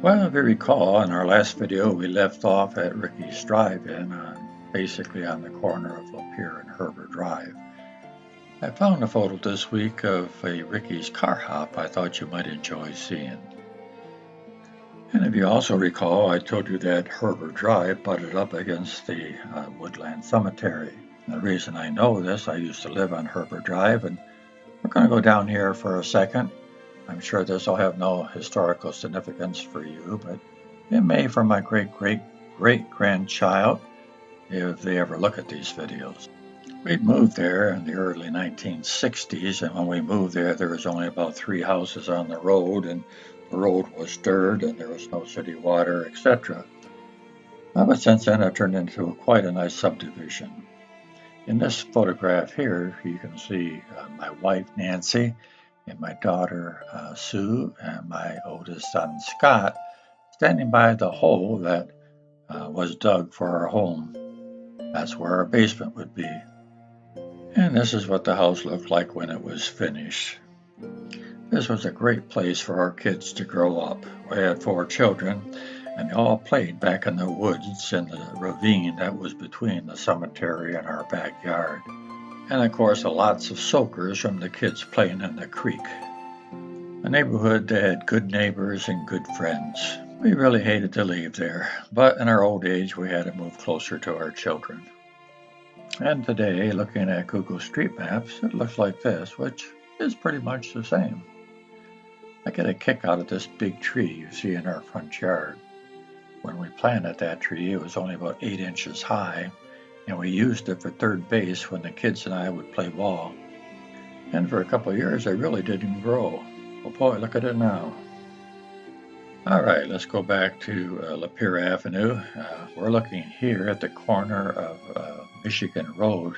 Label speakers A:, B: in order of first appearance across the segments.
A: Well, if you recall, in our last video, we left off at Ricky's Drive-In, basically on the corner of Lapeer and Herbert Drive. I found a photo this week of a Ricky's car hop I thought you might enjoy seeing. And if you also recall, I told you that Herbert Drive butted up against the Woodland Cemetery. And the reason I know this, I used to live on Herbert Drive, and we're going to go down here for a second. I'm sure this will have no historical significance for you, but it may for my great-great-great-grandchild if they ever look at these videos. We'd moved there in the early 1960s, and when we moved there was only about 3 houses on the road, and the road was dirt, and there was no city water, etc. But since then, it turned into quite a nice subdivision. In this photograph here, you can see my wife, Nancy, and my daughter, Sue, and my oldest son, Scott, standing by the hole that was dug for our home. That's where our basement would be. And this is what the house looked like when it was finished. This was a great place for our kids to grow up. We had 4 children, and they all played back in the woods in the ravine that was between the cemetery and our backyard. And of course, lots of soakers from the kids playing in the creek. A neighborhood that had good neighbors and good friends. We really hated to leave there, but in our old age, we had to move closer to our children. And today, looking at Google Street Maps, it looks like this, which is pretty much the same. I get a kick out of this big tree you see in our front yard. When we planted that tree, it was only about 8 inches high, and we used it for third base when the kids and I would play ball. And for a couple of years, it really didn't grow. Oh boy, look at it now. All right, let's go back to Lapeer Avenue. We're looking here at the corner of Michigan Road.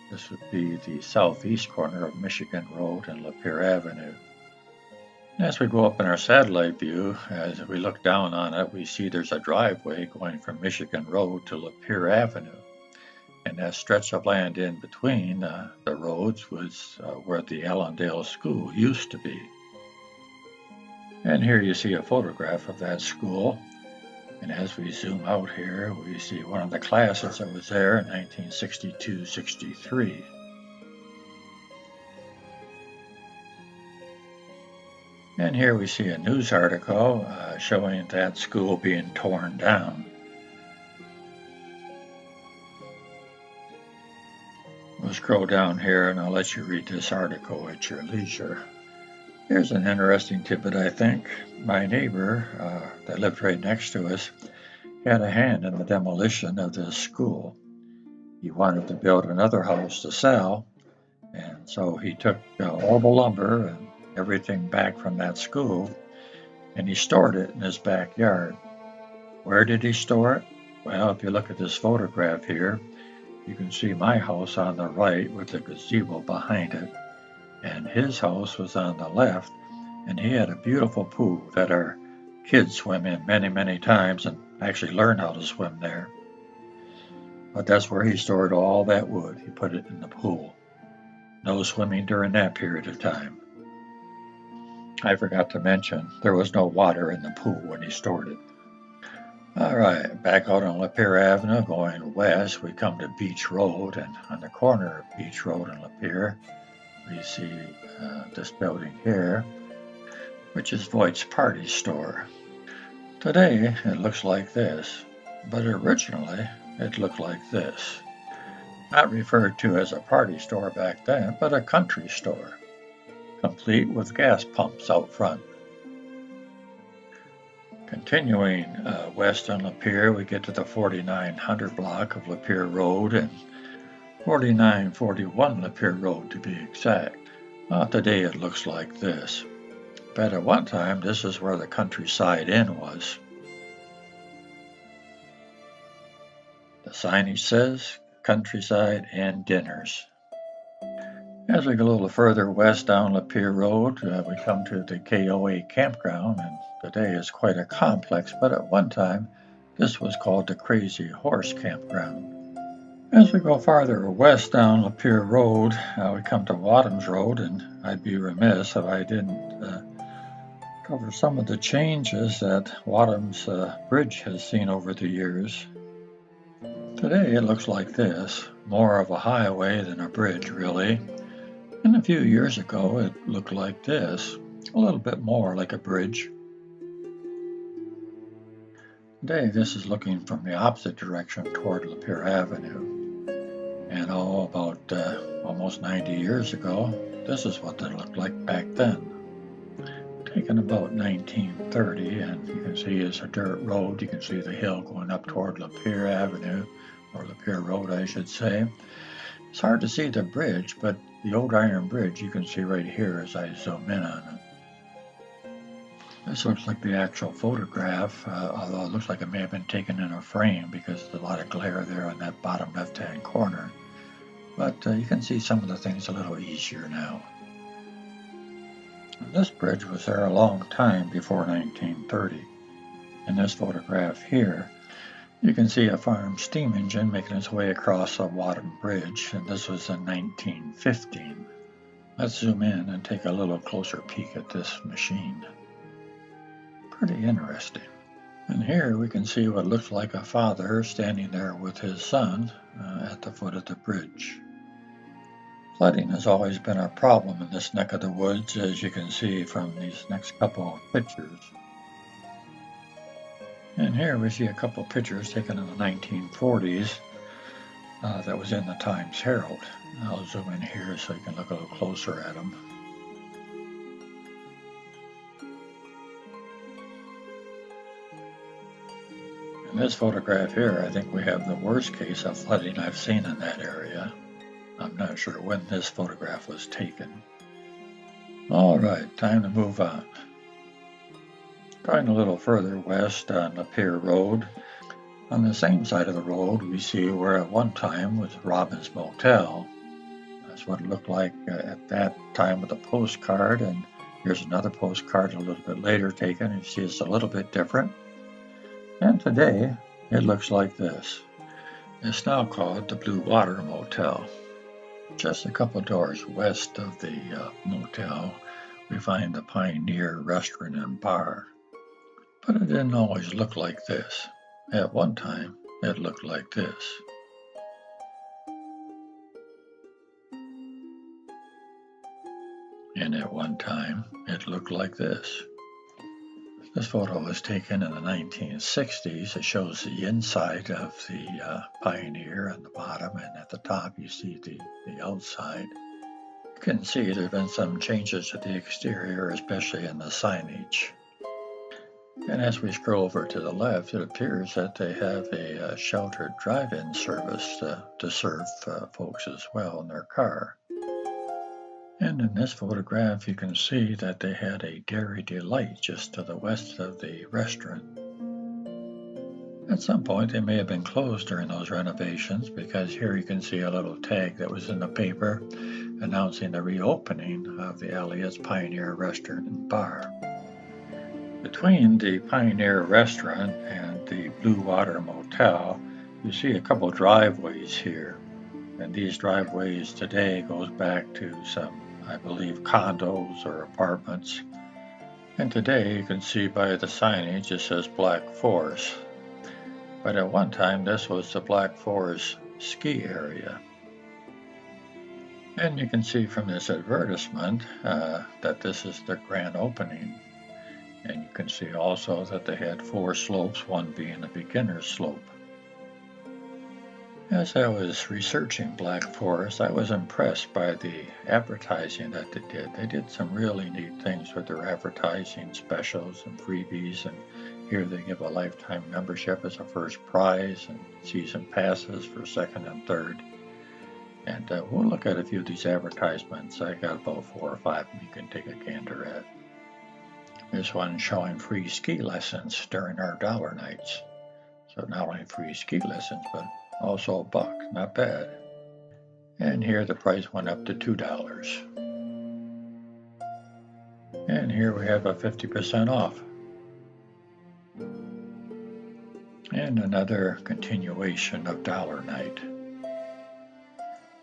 A: This would be the southeast corner of Michigan Road and Lapeer Avenue. As we go up in our satellite view, as we look down on it, we see there's a driveway going from Michigan Road to Lapeer Avenue. And that stretch of land in between the roads was where the Allendale School used to be. And here you see a photograph of that school. And as we zoom out here, we see one of the classes that was there in 1962-63. And here we see a news article showing that school being torn down. We'll scroll down here and I'll let you read this article at your leisure. Here's an interesting tidbit, I think. My neighbor that lived right next to us had a hand in the demolition of this school. He wanted to build another house to sell, and so he took all the lumber and everything back from that school, and he stored it in his backyard. Where did he store it? Well, if you look at this photograph here, you can see my house on the right with the gazebo behind it, and his house was on the left, and he had a beautiful pool that our kids swim in many, many times and actually learn how to swim there. But that's where he stored all that wood. He put it in the pool. No swimming during that period of time. I forgot to mention, there was no water in the pool when he stored it. All right, back out on Lapeer Avenue, going west, we come to Beach Road, and on the corner of Beach Road and Lapeer, we see this building here, which is Voight's Party Store. Today, it looks like this, but originally, it looked like this. Not referred to as a party store back then, but a country store, complete with gas pumps out front. Continuing west on Lapeer, we get to the 4900 block of Lapeer Road and 4941 Lapeer Road to be exact. Today it looks like this, but at one time this is where the Countryside Inn was. The signage says Countryside Inn Dinners. As we go a little further west down Lapeer Road, we come to the KOA campground, and today is quite a complex, but at one time this was called the Crazy Horse Campground. As we go farther west down Lapeer Road, we come to Wadhams Road, and I'd be remiss if I didn't Cover some of the changes that Wadham's bridge has seen over the years. Today it looks like this, more of a highway than a bridge really. And a few years ago it looked like this, a little bit more like a bridge. Today this is looking from the opposite direction toward Lapeer Avenue. And about almost 90 years ago, this is what they looked like back then. Taken about 1930, and you can see it's a dirt road. You can see the hill going up toward Lapeer Avenue, or Lapeer Road, I should say. It's hard to see the bridge, but the old iron bridge you can see right here as I zoom in on it. This looks like the actual photograph, although it looks like it may have been taken in a frame because there's a lot of glare there on that bottom left-hand corner. But you can see some of the things a little easier now. This bridge was there a long time before 1930. In this photograph here, you can see a farm steam engine making its way across the Wadham Bridge, and this was in 1915. Let's zoom in and take a little closer peek at this machine. Pretty interesting. And here we can see what looks like a father standing there with his son at the foot of the bridge. Flooding has always been a problem in this neck of the woods, as you can see from these next couple of pictures. And here we see a couple of pictures taken in the 1940s that was in the Times Herald. I'll zoom in here so you can look a little closer at them. In this photograph here, I think we have the worst case of flooding I've seen in that area. I'm not sure when this photograph was taken. All right, time to move on. Going a little further west on Lapeer Road, on the same side of the road we see where at one time was Robin's Motel. That's what it looked like at that time with a postcard, and here's another postcard a little bit later taken. You see it's a little bit different. And today it looks like this. It's now called the Blue Water Motel. Just a couple doors west of the motel, we find the Pioneer Restaurant and Bar. But it didn't always look like this. At one time, it looked like this. And at one time, it looked like this. This photo was taken in the 1960s. It shows the inside of the Pioneer on the bottom, and at the top you see the outside. You can see there have been some changes to the exterior, especially in the signage. And as we scroll over to the left, it appears that they have a sheltered drive-in service to serve folks as well in their car. And in this photograph, you can see that they had a Dairy Delight just to the west of the restaurant. At some point, they may have been closed during those renovations, because here you can see a little tag that was in the paper announcing the reopening of the Elliott's Pioneer Restaurant and Bar. Between the Pioneer Restaurant and the Blue Water Motel, you see a couple driveways here. And these driveways today goes back to some, I believe, condos or apartments. And today you can see by the signage it says Black Forest. But at one time this was the Black Forest ski area. And you can see from this advertisement that this is the grand opening. And you can see also that they had 4 slopes, one being a beginner's slope. As I was researching Black Forest, I was impressed by the advertising that they did. They did some really neat things with their advertising specials and freebies, and here they give a lifetime membership as a first prize and season passes for second and third. And we'll look at a few of these advertisements. I got about 4 or 5 you can take a gander at. This one showing free ski lessons during our dollar nights. So not only free ski lessons, but also $1, not bad. And here the price went up to $2. And here we have a 50% off. And another continuation of dollar night.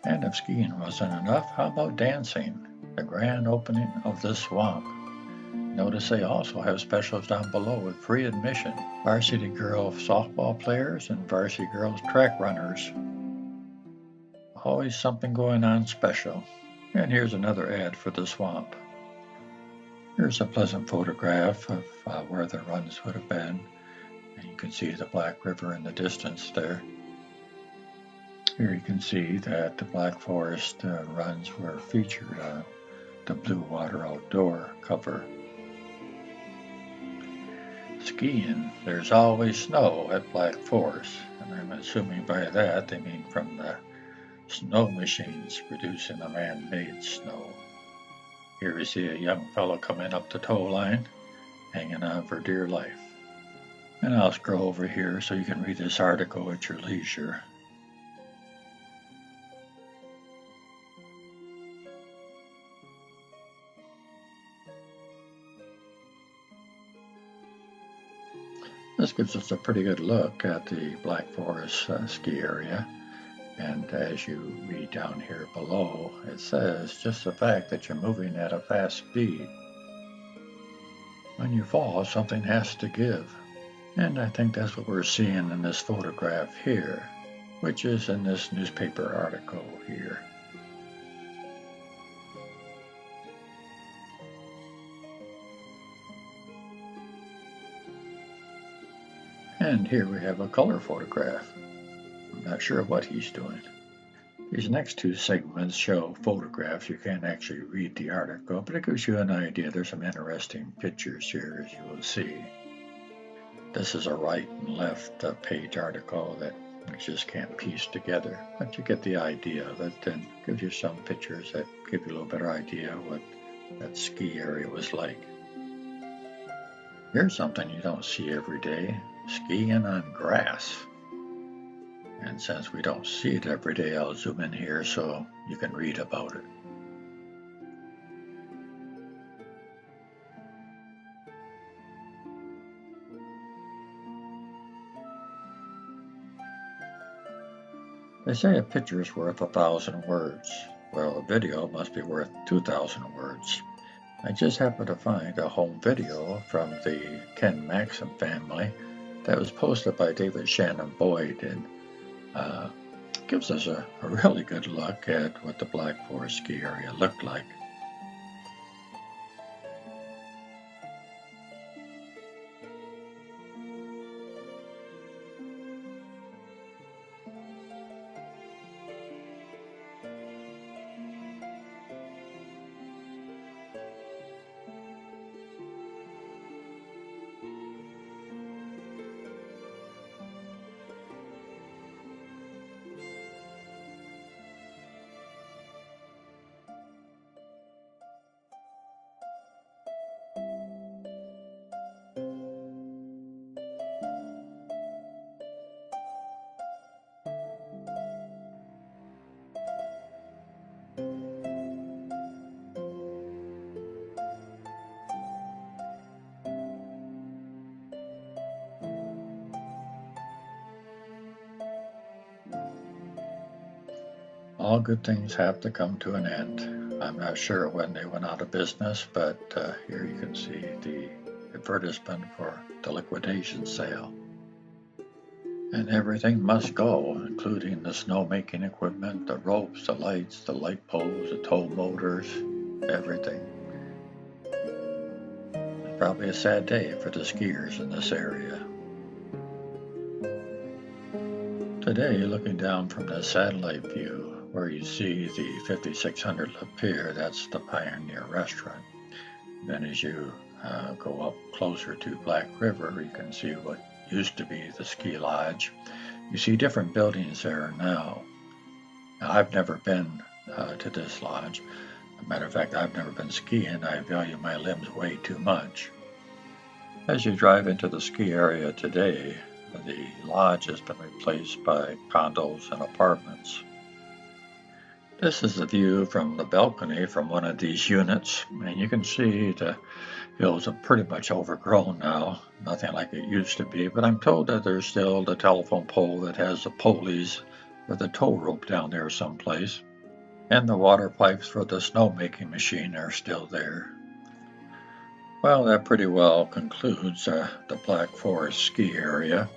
A: And if skiing wasn't enough, how about dancing? The grand opening of the swamp. Notice they also have specials down below with free admission, varsity girl softball players and varsity girls track runners. Always something going on special. And here's another ad for the swamp. Here's a pleasant photograph of where the runs would have been. And you can see the Black River in the distance there. Here you can see that the Black Forest runs were featured on the Blue Water Outdoor cover. Skiing, there's always snow at Black Forest, and I'm assuming by that they mean from the snow machines producing the man-made snow. Here you see a young fellow coming up the tow line, hanging on for dear life. And I'll scroll over here so you can read this article at your leisure. This gives us a pretty good look at the Black Forest ski area. And as you read down here below, it says just the fact that you're moving at a fast speed. When you fall, something has to give. And I think that's what we're seeing in this photograph here, which is in this newspaper article here. And here we have a color photograph. I'm not sure what he's doing. These next two segments show photographs. You can't actually read the article, but it gives you an idea. There's some interesting pictures here, as you will see. This is a right and left page article that you just can't piece together, but you get the idea of it, and gives you some pictures that give you a little better idea of what that ski area was like. Here's something you don't see every day, skiing on grass. And since we don't see it every day, I'll zoom in here so you can read about it. They say a picture's worth 1,000 words. Well, a video must be worth 2,000 words. I just happened to find a home video from the Ken Maxim family that was posted by David Shannon Boyd, and gives us a really good look at what the Black Forest ski area looked like. All good things have to come to an end. I'm not sure when they went out of business, but here you can see the advertisement for the liquidation sale. And everything must go, including the snowmaking equipment, the ropes, the lights, the light poles, the tow motors, everything. It's probably a sad day for the skiers in this area. Today, looking down from the satellite view, where you see the 5600 Lapeer, that's the Pioneer Restaurant. Then as you go up closer to Black River, you can see what used to be the ski lodge. You see different buildings there now. Now, I've never been to this lodge. As a matter of fact, I've never been skiing. I value my limbs way too much. As you drive into the ski area today, the lodge has been replaced by condos and apartments. This is the view from the balcony from one of these units, and you can see the hills are pretty much overgrown now, nothing like it used to be, but I'm told that there's still the telephone pole that has the pulleys with the tow rope down there someplace, and the water pipes for the snowmaking machine are still there. Well, that pretty well concludes the Black Forest ski area.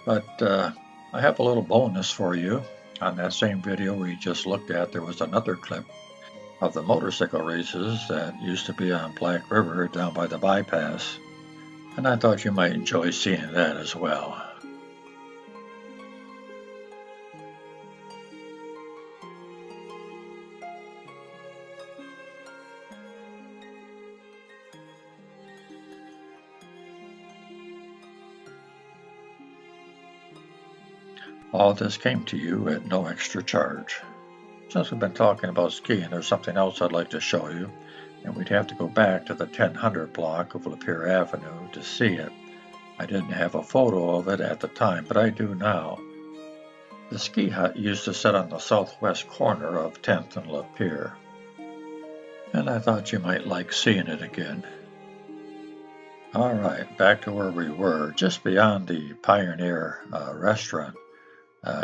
A: But I have a little bonus for you. On that same video we just looked at, there was another clip of the motorcycle races that used to be on Black River down by the bypass. And I thought you might enjoy seeing that as well. All this came to you at no extra charge. Since we've been talking about skiing, there's something else I'd like to show you, and we'd have to go back to the 1000 block of Lapeer Avenue to see it. I didn't have a photo of it at the time, but I do now. The ski hut used to sit on the southwest corner of 10th and Lapeer, and I thought you might like seeing it again. All right, back to where we were, just beyond the Pioneer restaurant.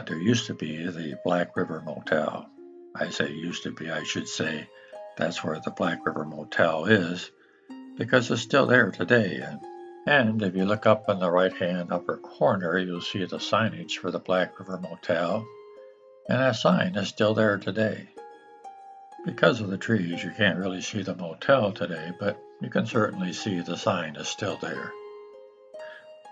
A: There used to be the Black River Motel. I say used to be, I should say that's where the Black River Motel is, because it's still there today. And if you look up in the right-hand upper corner, you'll see the signage for the Black River Motel, and that sign is still there today. Because of the trees, you can't really see the motel today, but you can certainly see the sign is still there.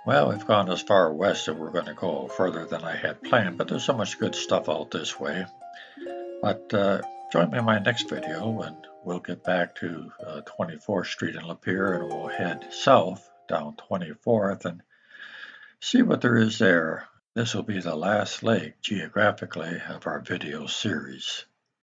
A: Well, we've gone as far west that we're going to go further than I had planned, but there's so much good stuff out this way. But join me in my next video, and we'll get back to 24th Street in Lapeer, and we'll head south down 24th and see what there is there. This will be the last leg, geographically, of our video series.